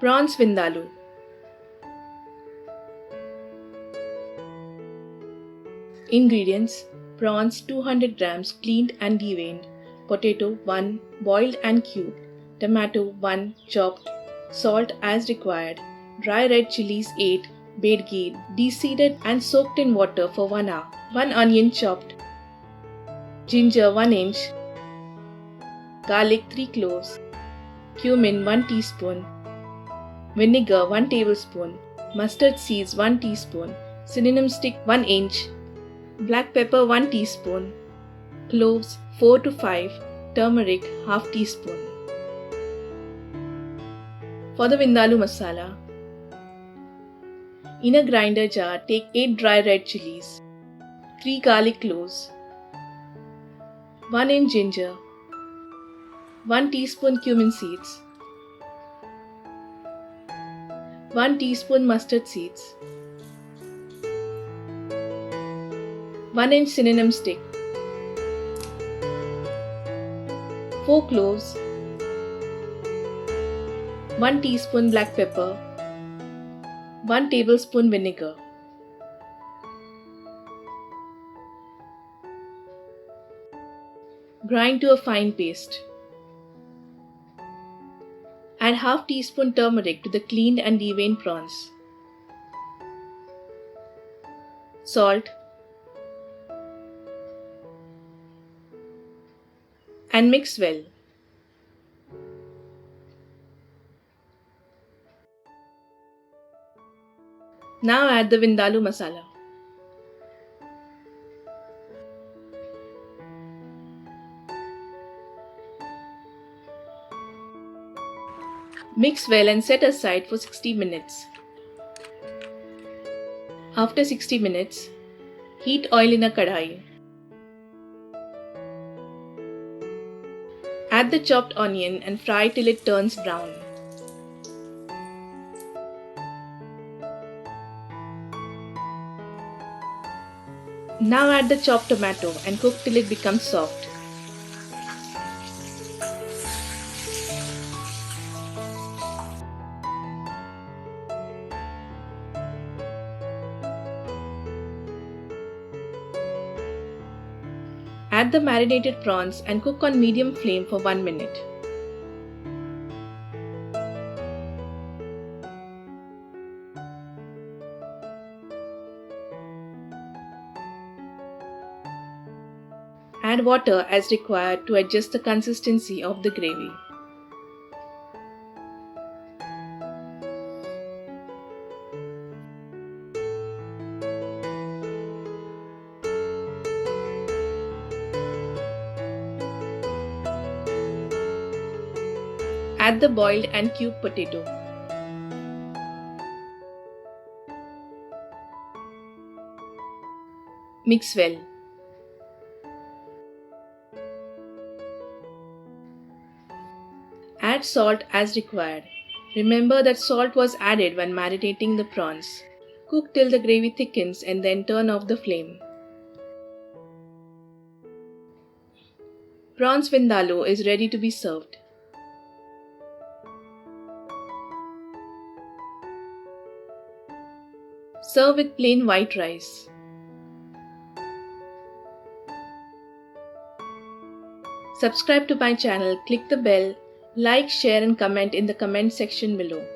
Prawns Vindaloo. Ingredients: prawns 200 grams cleaned and deveined, potato 1 boiled and cubed, tomato 1 chopped, salt as required, dry red chilies 8 bedgate, de-seeded and soaked in water for 1 hour, 1 onion chopped, ginger 1 inch, garlic 3 cloves, cumin 1 teaspoon, vinegar 1 tablespoon, mustard seeds 1 teaspoon, cinnamon stick 1 inch, black pepper 1 teaspoon, cloves 4 to 5, turmeric half teaspoon. For the Vindaloo masala, in a grinder jar take 8 dry red chilies, 3 garlic cloves, 1 inch ginger, 1 teaspoon cumin seeds, 1 teaspoon mustard seeds, 1 inch cinnamon stick, 4 cloves, 1 teaspoon black pepper, 1 tablespoon vinegar. Grind to a fine paste. Add half teaspoon turmeric to the cleaned and deveined prawns. Salt and mix well. Now add the Vindaloo masala. Mix well and set aside for 60 minutes. After 60 minutes, heat oil in a kadai. Add the chopped onion and fry till it turns brown. Now add the chopped tomato and cook till it becomes soft. Add the marinated prawns and cook on medium flame for 1 minute. Add water as required to adjust the consistency of the gravy. Add the boiled and cubed potato. Mix well. Add salt as required. Remember that salt was added when marinating the prawns. Cook till the gravy thickens and then turn off the flame. Prawns Vindaloo is ready to be served. Serve with plain white rice. Subscribe to my channel, click the bell, like, share and comment in the comment section below.